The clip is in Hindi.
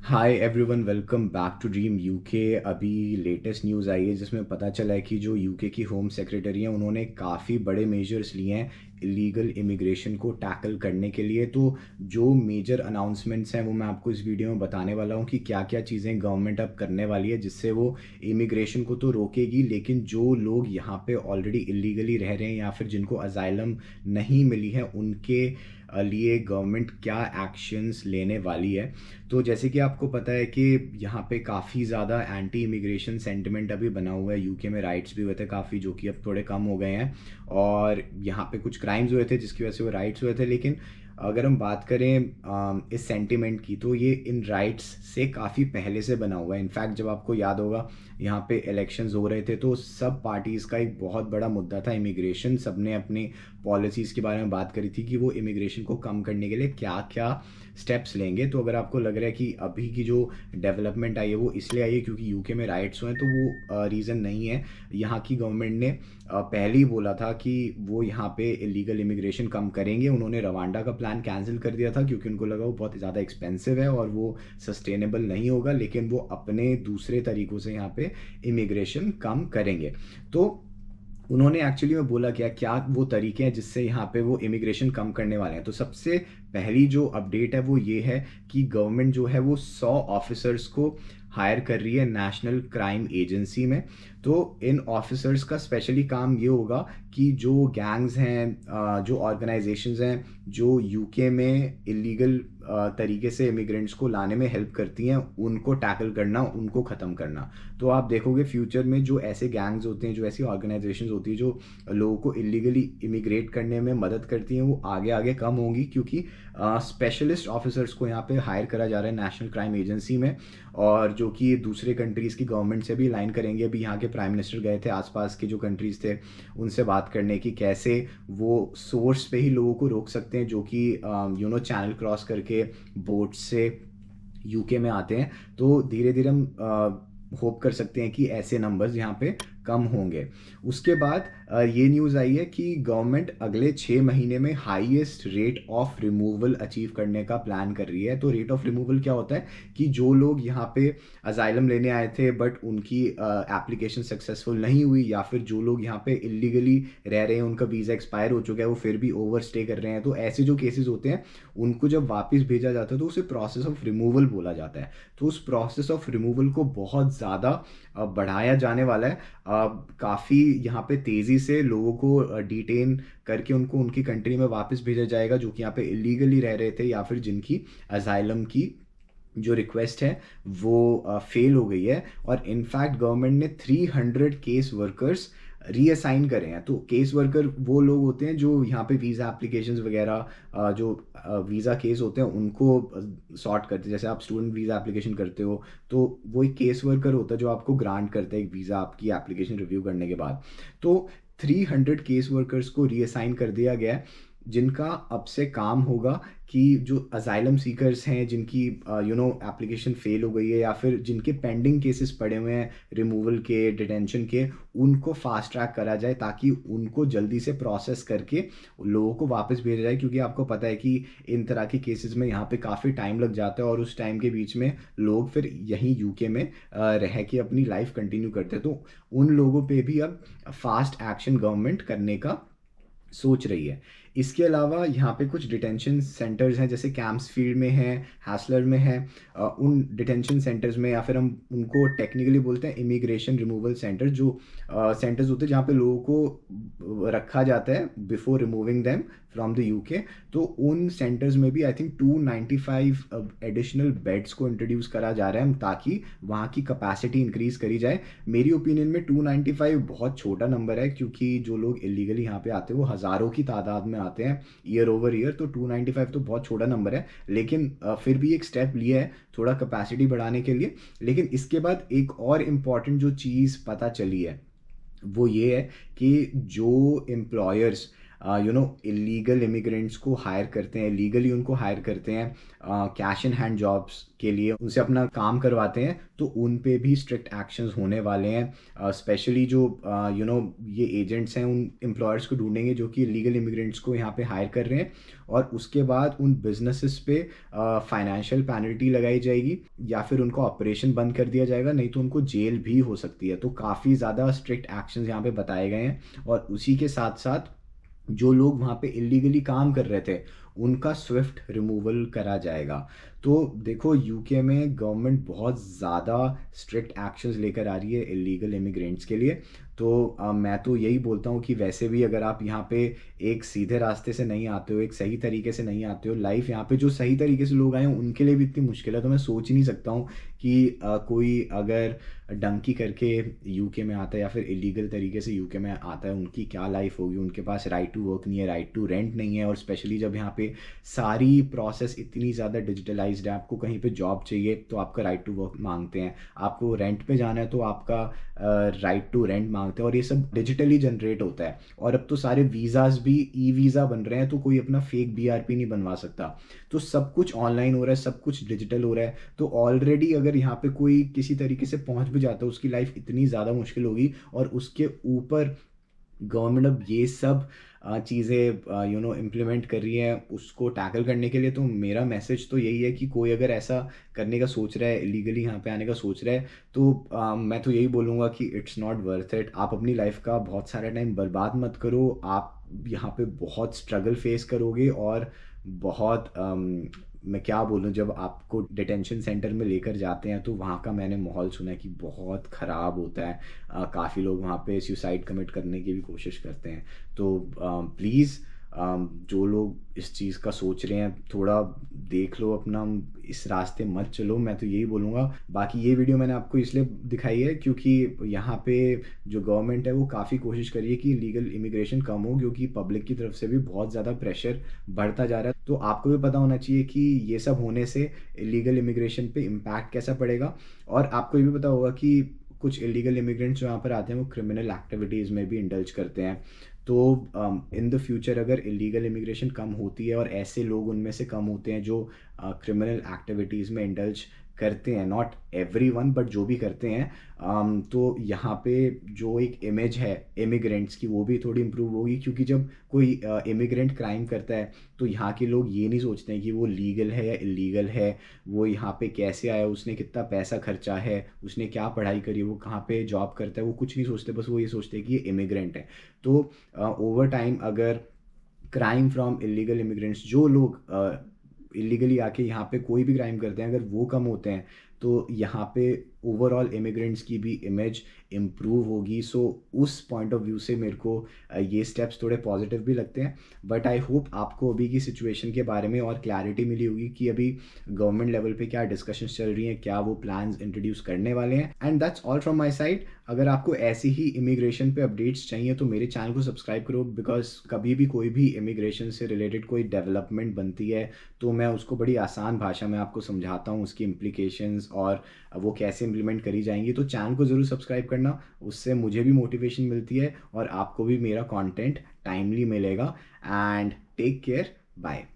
Hi everyone, welcome back to dream UK. अभी लेटेस्ट न्यूज़ आई है जिसमें पता चला है कि जो यूके की होम सेक्रेटरी हैं उन्होंने काफ़ी बड़े मेजर्स लिए हैं इलीगल इमिग्रेशन को टैकल करने के लिए। तो जो मेजर अनाउंसमेंट्स हैं वो मैं आपको इस वीडियो में बताने वाला हूँ कि क्या क्या चीज़ें गवर्नमेंट अब करने वाली है जिससे वो इमिग्रेशन को तो रोकेगी, लेकिन जो लोग यहाँ पे ऑलरेडी इलीगली रह रहे हैं या फिर जिनको अजाइलम नहीं मिली है उनके लिए गवर्नमेंट क्या एक्शंस लेने वाली है। तो जैसे कि आपको पता है कि यहाँ पे काफ़ी ज़्यादा एंटी इमिग्रेशन सेंटिमेंट अभी बना हुआ है। यूके में राइट्स भी हुए थे काफ़ी, जो कि अब थोड़े कम हो गए हैं, और यहाँ पे कुछ क्राइम्स हुए थे जिसकी वजह से वो राइट्स हुए थे। लेकिन अगर हम बात करें इस सेंटिमेंट की, तो ये इन राइट्स से काफ़ी पहले से बना हुआ है। इनफैक्ट जब आपको याद होगा यहाँ पे इलेक्शंस हो रहे थे तो सब पार्टीज़ का एक बहुत बड़ा मुद्दा था इमिग्रेशन। सबने अपनी पॉलिसीज़ के बारे में बात करी थी कि वो इमिग्रेशन को कम करने के लिए क्या क्या स्टेप्स लेंगे। तो अगर आपको लग रहा है कि अभी की जो डेवलपमेंट आई है वो इसलिए आई है क्योंकि यूके में राइट्स हुए हैं, तो वो रीज़न नहीं है। यहाँ की गवर्नमेंट ने पहले ही बोला था कि वो यहाँ पे इलीगल इमिग्रेशन कम करेंगे। उन्होंने रवांडा का प्लान कैंसिल कर दिया था क्योंकि उनको लगा वो बहुत ज़्यादा एक्सपेंसिव है और वो सस्टेनेबल नहीं होगा, लेकिन वो अपने दूसरे तरीक़ों से यहाँ पे इमिग्रेशन कम करेंगे। तो उन्होंने एक्चुअली में बोला क्या वो तरीके हैं जिससे यहाँ पे वो इमिग्रेशन कम करने वाले हैं। तो सबसे पहली जो अपडेट है वो ये है कि गवर्नमेंट जो है वो 100 ऑफिसर्स को हायर कर रही है नेशनल क्राइम एजेंसी में। तो इन ऑफिसर्स का स्पेशली काम ये होगा कि जो गैंग्स हैं, जो ऑर्गेनाइजेशंस हैं जो यूके में इलीगल तरीके से इमिग्रेंट्स को लाने में हेल्प करती हैं, उनको टैकल करना, उनको ख़त्म करना। तो आप देखोगे फ्यूचर में जो ऐसे गैंग्स होते हैं, जो ऐसी ऑर्गेनाइजेशंस होती है जो लोगों को इलीगली इमिग्रेट करने में मदद करती हैं, वो आगे आगे कम होंगी क्योंकि स्पेशलिस्ट ऑफिसर्स को यहाँ पे हायर करा जा रहा है नेशनल क्राइम एजेंसी में, और जो कि दूसरे कंट्रीज़ की गवर्नमेंट से भी लाइन करेंगे। अभी यहाँ के प्राइम मिनिस्टर गए थे आसपास के जो कंट्रीज़ थे उनसे बात करने की कैसे वो सोर्स पे ही लोगों को रोक सकते हैं जो कि चैनल क्रॉस करके बोट से यूके में आते हैं। तो धीरे धीरे हम होप कर सकते हैं कि ऐसे नंबर्स यहाँ पे कम होंगे। उसके बाद ये न्यूज़ आई है कि गवर्नमेंट अगले 6 महीने में highest rate of removal achieve करने का प्लान कर रही है। तो रेट ऑफ रिमूवल क्या होता है कि जो लोग यहाँ पे अजाइलम लेने आए थे बट उनकी एप्लीकेशन सक्सेसफुल नहीं हुई, या फिर जो लोग यहाँ पे इलीगली रह रहे हैं, उनका वीज़ा एक्सपायर हो चुका है, वो फिर भी ओवर स्टे कर रहे हैं, तो ऐसे जो केसेस होते हैं उनको जब वापस भेजा जाता है तो उसे प्रोसेस ऑफ रिमूवल बोला जाता है। तो उस प्रोसेस ऑफ रिमूवल को बहुत ज़्यादा बढ़ाया जाने वाला है। काफ़ी यहाँ पे तेज़ी से लोगों को डिटेन करके उनको उनकी कंट्री में वापस भेजा जाएगा जो कि यहाँ पे इलीगली रह रहे थे, या फिर जिनकी अजाइलम की जो रिक्वेस्ट है वो फेल हो गई है। और इनफैक्ट गवर्नमेंट ने 300 केस वर्कर्स रीअसाइन करे हैं। तो केस वर्कर वो लोग होते हैं जो यहाँ पे वीज़ा एप्लीकेशंस वगैरह, जो वीज़ा केस होते हैं उनको सॉर्ट करते हैं। जैसे आप स्टूडेंट वीज़ा एप्लीकेशन करते हो तो वो एक केस वर्कर होता है जो आपको ग्रांट करता है एक वीज़ा आपकी एप्लीकेशन रिव्यू करने के बाद। तो 300 केस वर्कर्स को रीअसाइन कर दिया गया है जिनका अब से काम होगा कि जो अजाइलम सीकर्स हैं जिनकी एप्लीकेशन फेल हो गई है या फिर जिनके पेंडिंग केसेस पड़े हुए हैं रिमूवल के, डिटेंशन के, उनको फास्ट ट्रैक करा जाए ताकि उनको जल्दी से प्रोसेस करके लोगों को वापस भेजा जाए। क्योंकि आपको पता है कि इन तरह के केसेस में यहाँ पे काफ़ी टाइम लग जाता है और उस टाइम के बीच में लोग फिर यहीं यूके में रह के अपनी लाइफ कंटिन्यू करते हैं। तो उन लोगों पे भी अब फास्ट एक्शन गवर्नमेंट करने का सोच रही है। इसके अलावा यहाँ पे कुछ डिटेंशन सेंटर्स हैं, जैसे कैंप्सफील्ड में है, हैसलर में है। उन डिटेंशन सेंटर्स में, या फिर हम उनको टेक्निकली बोलते हैं इमिग्रेशन रिमूवल सेंटर, जो सेंटर्स होते हैं जहाँ पे लोगों को रखा जाता है before removing them from the UK. तो उन सेंटर्स में भी आई थिंक 295 एडिशनल बेड्स को इंट्रोड्यूस करा जा रहा है ताकि वहाँ की कैपेसिटी इंक्रीज करी जाए। मेरी ओपिनियन में 295 बहुत छोटा नंबर है क्योंकि जो लोग इलीगली यहाँ पे आते हैं वो हज़ारों की तादाद में आते हैं ईयर ओवर ईयर। तो 295 तो बहुत छोटा नंबर है, लेकिन फिर भी एक स्टेप लिया है थोड़ा कैपेसिटी बढ़ाने के लिए। लेकिन इसके बाद एक और इम्पॉर्टेंट जो चीज़ पता चली है वो ये है कि जो एम्प्लॉयर्स इलीगल इमिग्रेंट्स को हायर करते हैं, लीगली उनको हायर करते हैं कैश इन हैंड जॉब्स के लिए, उनसे अपना काम करवाते हैं, तो उन पे भी स्ट्रिक्ट एक्शंस होने वाले हैं। स्पेशली जो ये एजेंट्स हैं उन एम्प्लॉयर्स को ढूंढेंगे जो कि लीगल इमिग्रेंट्स को यहाँ पे हायर कर रहे हैं, और उसके बाद उन बिजनेसेस पे फाइनेंशियल पेनल्टी लगाई जाएगी या फिर उनको ऑपरेशन बंद कर दिया जाएगा, नहीं तो उनको जेल भी हो सकती है। तो काफ़ी ज़्यादा स्ट्रिक्ट एक्शंस यहाँ पे बताए गए हैं, और उसी के साथ साथ जो लोग वहाँ पे इलीगली काम कर रहे थे उनका स्विफ्ट रिमूवल करा जाएगा। तो देखो यूके में गवर्नमेंट बहुत ज़्यादा स्ट्रिक्ट एक्शंस लेकर आ रही है इलीगल इमिग्रेंट्स के लिए। तो मैं तो यही बोलता हूँ कि वैसे भी अगर आप यहाँ पे एक सीधे रास्ते से नहीं आते हो, एक सही तरीके से नहीं आते हो, लाइफ यहाँ पे जो सही तरीके से लोग आए हैं उनके लिए भी इतनी मुश्किल है, तो मैं सोच ही नहीं सकता हूँ कि कोई अगर डंकी करके यूके में आता है या फिर इलीगल तरीके से यूके में आता है उनकी क्या लाइफ होगी। उनके पास राइट टू वर्क नहीं है, राइट टू रेंट नहीं है, और स्पेशली जब यहाँ पे सारी प्रोसेस इतनी ज़्यादा डिजिटलाइज्ड है, आपको कहीं पे जॉब चाहिए तो आपका राइट टू वर्क मांगते हैं, आपको रेंट पे जाना है तो आपका राइट टू रेंट मांगते हैं, और ये सब डिजिटली जनरेट होता है। और अब तो सारे वीज़ाज़ भी ई वीज़ा बन रहे हैं, तो कोई अपना फेक बीआरपी नहीं बनवा सकता। तो सब कुछ ऑनलाइन हो रहा है, सब कुछ डिजिटल हो रहा है, तो ऑलरेडी अगर यहाँ पे कोई किसी तरीके से पहुँच भी जाता है उसकी लाइफ इतनी ज़्यादा मुश्किल होगी, और उसके ऊपर गवर्नमेंट अब ये सब चीज़ें इम्प्लीमेंट कर रही है उसको टैकल करने के लिए। तो मेरा मैसेज तो यही है कि कोई अगर ऐसा करने का सोच रहा है, इलीगली यहाँ पे आने का सोच रहा है, तो मैं तो यही बोलूँगा कि इट्स नॉट वर्थ इट। आप अपनी लाइफ का बहुत सारा टाइम बर्बाद मत करो, आप यहाँ पे बहुत स्ट्रगल फेस करोगे, और बहुत मैं क्या बोलूँ, जब आपको डिटेंशन सेंटर में लेकर जाते हैं तो वहाँ का मैंने माहौल सुना है कि बहुत ख़राब होता है। काफ़ी लोग वहाँ पे सुसाइड कमिट करने की भी कोशिश करते हैं। तो प्लीज़ जो लोग इस चीज़ का सोच रहे हैं थोड़ा देख लो अपना, इस रास्ते मत चलो, मैं तो यही बोलूँगा। बाकी ये वीडियो मैंने आपको इसलिए दिखाई है क्योंकि यहाँ पे जो गवर्नमेंट है वो काफ़ी कोशिश कर रही है कि लीगल इमिग्रेशन कम हो, क्योंकि पब्लिक की तरफ से भी बहुत ज़्यादा प्रेशर बढ़ता जा रहा है। तो आपको भी पता होना चाहिए कि ये सब होने से इलीगल इमिग्रेशन पे इम्पैक्ट कैसा पड़ेगा, और आपको ये भी पता होगा कि कुछ इलीगल इमिग्रेंट्स जो यहाँ पर आते हैं वो क्रिमिनल एक्टिविटीज़ में भी इंडल्ज करते हैं। तो इन द फ्यूचर अगर इलीगल इमिग्रेशन कम होती है और ऐसे लोग उनमें से कम होते हैं जो क्रिमिनल एक्टिविटीज़ में इंडल्ज करते हैं, नॉट एवरीवन बट जो भी करते हैं, तो यहाँ पे जो एक इमेज है इमिग्रेंट्स की वो भी थोड़ी इम्प्रूव होगी। क्योंकि जब कोई इमिग्रेंट क्राइम करता है तो यहाँ के लोग ये नहीं सोचते हैं कि वो लीगल है या इलीगल है, वो यहाँ पे कैसे आया, उसने कितना पैसा खर्चा है, उसने क्या पढ़ाई करी है, वो कहाँ पे जॉब करता है, वो कुछ नहीं सोचते, बस वो ये सोचते हैं कि ये इमिग्रेंट है। तो ओवर टाइम अगर क्राइम फ्रॉम इलीगल इमिग्रेंट्स, जो लोग इलीगली आके यहाँ पे कोई भी क्राइम करते हैं, अगर वो कम होते हैं तो यहाँ पे ओवरऑल इमिग्रेंट्स की भी इमेज इम्प्रूव होगी। सो उस पॉइंट ऑफ व्यू से मेरे को ये स्टेप्स थोड़े पॉजिटिव भी लगते हैं। बट आई होप आपको अभी की सिचुएशन के बारे में और क्लैरिटी मिली होगी कि अभी गवर्नमेंट लेवल पे क्या डिस्कशंस चल रही हैं, क्या वो प्लान्स इंट्रोड्यूस करने वाले हैं। And that's all from my side. अगर आपको ऐसी ही इमिग्रेशन पे अपडेट्स चाहिए तो मेरे चैनल को सब्सक्राइब करो, बिकॉज कभी भी कोई भी इमिग्रेशन से रिलेटेड कोई डेवलपमेंट बनती है तो मैं उसको बड़ी आसान भाषा में आपको समझाता हूँ, उसकी इम्प्लीकेशंस और वो कैसे इम्प्लीमेंट करी जाएंगी। तो चैनल को ज़रूर सब्सक्राइब करना, उससे मुझे भी मोटिवेशन मिलती है और आपको भी मेरा कंटेंट टाइमली मिलेगा। And take care, bye.